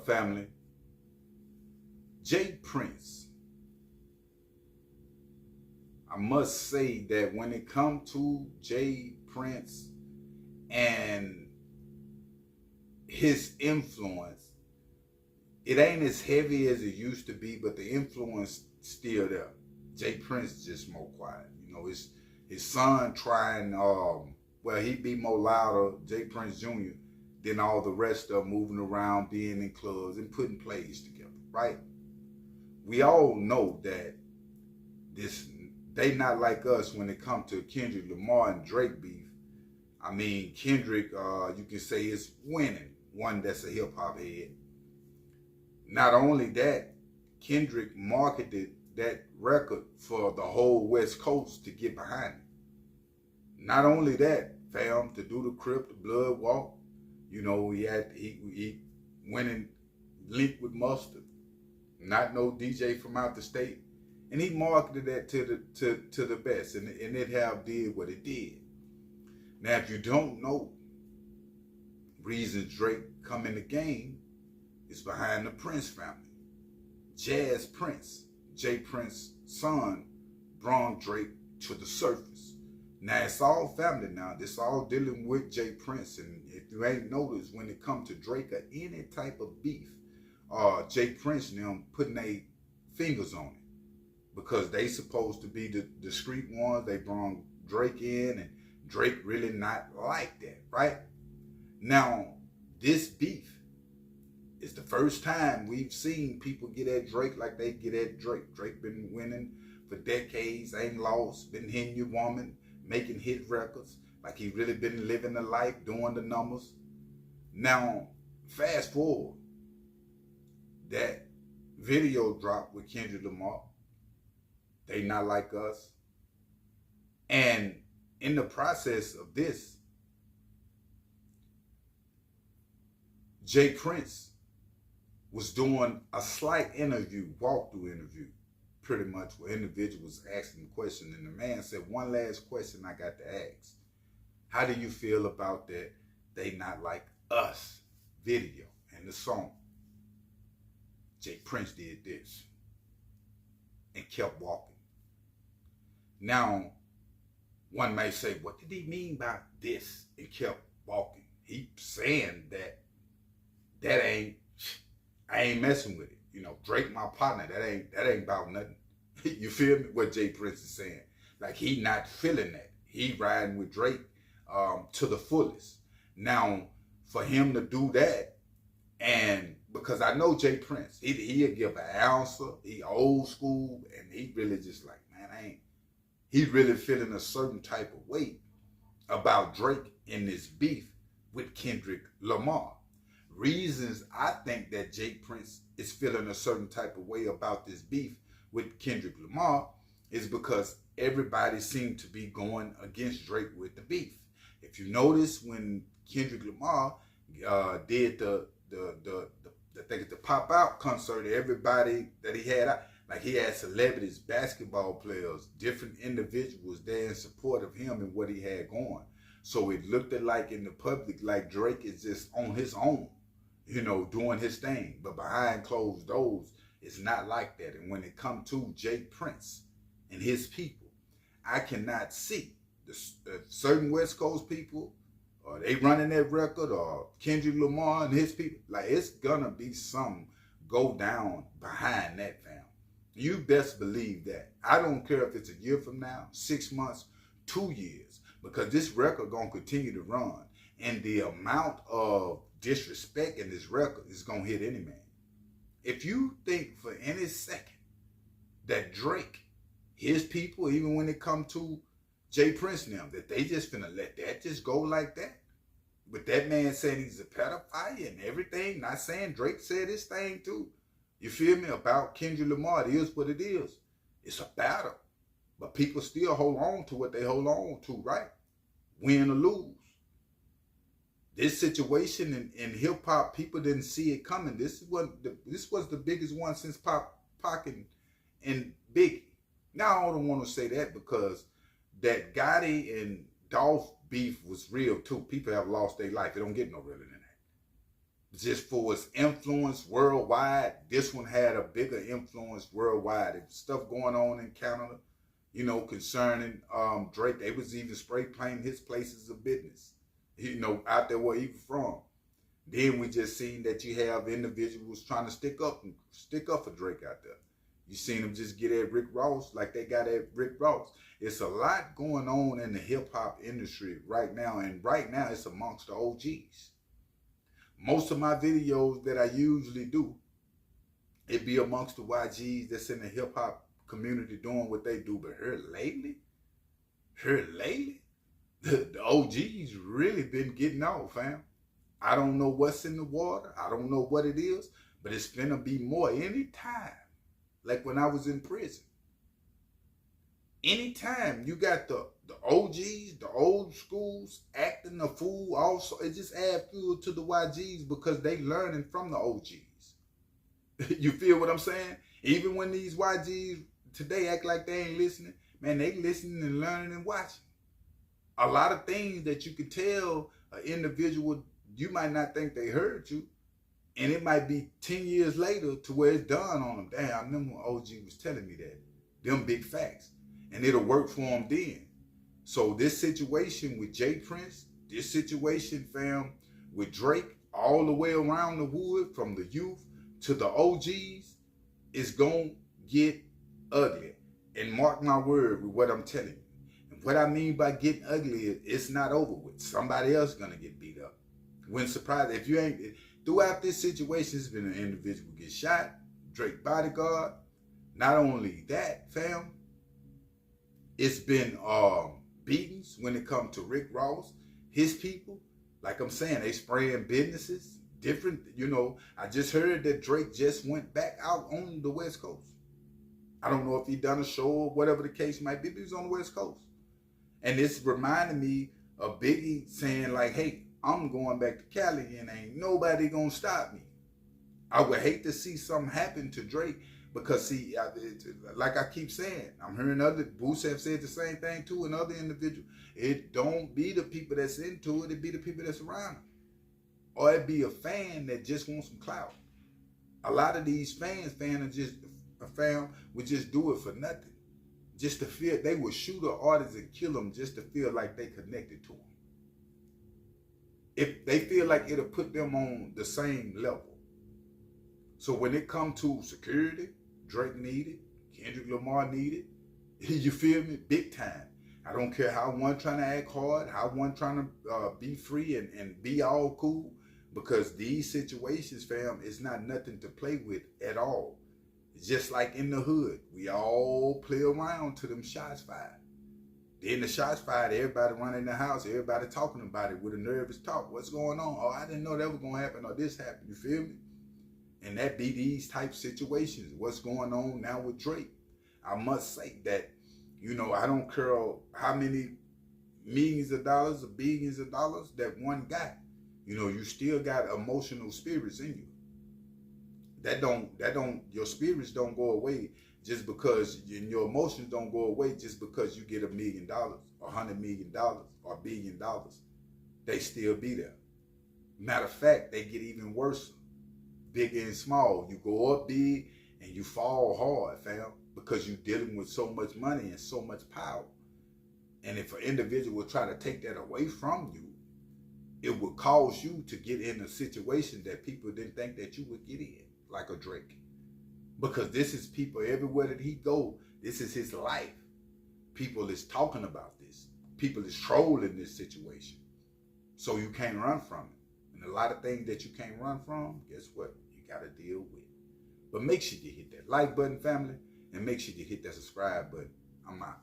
family? Jay Prince. I must say that when it comes to Jay Prince and his influence, it ain't as heavy as it used to be, but the influence still there. Jay Prince is just more quiet. You know, his son trying, well, he be more louder, Jay Prince Jr., than all the rest of them, moving around, being in clubs and putting plays together, right? We all know that they not like us when it comes to Kendrick Lamar and Drake beef. I mean, Kendrick, you can say is winning, one that's a hip hop head. Not only that, Kendrick marketed that record for the whole West Coast to get behind it. Not only that, fam, to do the Crip, the Blood Walk, you know, he went and linked with Mustard, not no DJ from out the state, and he marketed that to the best, and it have did what it did. Now, if you don't know, reasons Drake come in the game is behind the Prince family. Jazz Prince, Jay Prince's son, brought Drake to the surface. Now, it's all family now. This all dealing with Jay Prince. And if you ain't noticed, when it comes to Drake or any type of beef, Jay Prince and them putting their fingers on it. Because they supposed to be the discreet ones. They brought Drake in, and Drake really not like that, right? Now, this beef is the first time we've seen people get at Drake like they get at Drake. Drake been winning for decades, ain't lost, been hitting your woman, making hit records, like he really been living the life, doing the numbers. Now, fast forward, that video dropped with Kendrick Lamar, They Not Like Us, and in the process of this, Jay Prince was doing a slight interview, walkthrough interview, pretty much, where individuals asking the question, and the man said, one last question I got to ask. How do you feel about that They Not Like Us video and the song? Jay Prince did this and kept walking. Now, one may say, what did he mean by this and kept walking? He saying that I ain't messing with it. You know, Drake my partner, that ain't about nothing. You feel me? What Jay Prince is saying. Like, he not feeling that. He riding with Drake to the fullest. Now, for him to do that, and because I know Jay Prince, he'll give an answer, he old school, and he really just like, man, he really feeling a certain type of way about Drake in this beef with Kendrick Lamar. Reasons I think that Jay Prince is feeling a certain type of way about this beef with Kendrick Lamar is because everybody seemed to be going against Drake with the beef. If you notice, when Kendrick Lamar did the Pop Out concert, everybody that he had out, like he had celebrities, basketball players, different individuals there in support of him and what he had going. So it looked like in the public like Drake is just on his own, you know, doing his thing. But behind closed doors, it's not like that. And when it comes to Jay Prince and his people, I cannot see the certain West Coast people, or they running that record, or Kendrick Lamar and his people. Like, it's gonna be something go down behind that, fam. You best believe that. I don't care if it's a year from now, 6 months, 2 years, because this record gonna continue to run. And the amount of disrespect in this record is gonna hit any man. If you think for any second that Drake, his people, even when it come to Jay Prince and them, that they just finna let that just go like that, with that man saying he's a pedophile and everything, not saying Drake said his thing too, you feel me, about Kendrick Lamar, it is what it is. It's a battle, but people still hold on to what they hold on to, right? Win or lose. This situation in hip hop, people didn't see it coming. This was the biggest one since Pac and Biggie. Now, I don't want to say that because that Gotti and Dolph beef was real too. People have lost their life. It don't get no realer than that. just for its influence worldwide. This one had a bigger influence worldwide. There was stuff going on in Canada, you know, concerning Drake. They was even spray painting his places of business, you know, out there where he was from. Then we just seen that you have individuals trying to stick up for Drake out there. You seen them just get at Rick Ross like they got at Rick Ross. It's a lot going on in the hip hop industry right now, and right now it's amongst the OGs. Most of my videos that I usually do, it be amongst the YGs that's in the hip hop community doing what they do. But here lately, the OGs really been getting off, fam. I don't know what's in the water. I don't know what it is, but it's finna be more anytime. Like when I was in prison. Anytime you got the OGs, the old schools acting a fool, also it just adds fuel to the YGs because they learning from the OGs. You feel what I'm saying? Even when these YGs today act like they ain't listening, man, they listening and learning and watching. A lot of things that you could tell an individual, you might not think they heard you, and it might be 10 years later to where it's done on them. Damn, I remember when OG was telling me that. Them big facts. And it'll work for them then. So this situation with Jay Prince, this situation, fam, with Drake, all the way around the wood, from the youth to the OGs, is going to get ugly. And mark my word with what I'm telling you. And what I mean by getting ugly is it's not over with. Somebody else going to get beat up. When surprised, if you ain't, throughout this situation, it's been an individual get shot, Drake bodyguard. Not only that, fam, it's been beatings when it comes to Rick Ross, his people. Like I'm saying, they spraying businesses, different, you know. I just heard that Drake just went back out on the West Coast. I don't know if he done a show or whatever the case might be, but he's on the West Coast. And this reminded me of Biggie saying like, hey, I'm going back to Cali and ain't nobody gonna stop me. I would hate to see something happen to Drake because, see, like I keep saying, I'm hearing other, Boots have said the same thing too, and other individuals. It don't be the people that's into it, it be the people that's around them. Or it be a fan that just wants some clout. A lot of these fans would just do it for nothing. Just to feel, they would shoot an artist and kill them just to feel like they connected to them. If they feel like it'll put them on the same level. So when it comes to security, Drake needed, Kendrick Lamar needed, you feel me? Big time. I don't care how one trying to act hard, how one trying to be free and be all cool, because these situations, fam, it's not nothing to play with at all. It's just like in the hood. We all play around till them shots fired. Then the shots fired, everybody running in the house, everybody talking about it with a nervous talk. What's going on? Oh, I didn't know that was going to happen, or this happened. You feel me? And that be these type situations. What's going on now with Drake? I must say that, you know, I don't care how many millions of dollars or billions of dollars that one got. You know, you still got emotional spirits in you. Your spirits don't go away just because, and your emotions don't go away just because you get $1 million or $100 million or $1 billion. They still be there. Matter of fact, they get even worse. Big and small. You go up big and you fall hard, fam, because you're dealing with so much money and so much power. And if an individual will try to take that away from you, it would cause you to get in a situation that people didn't think that you would get in, like a Drake. Because this is people everywhere that he go, this is his life. People is talking about this. People is trolling this situation. So you can't run from it. And a lot of things that you can't run from, guess what? You got to deal with. But make sure you hit that like button, family, and make sure you hit that subscribe button. I'm out.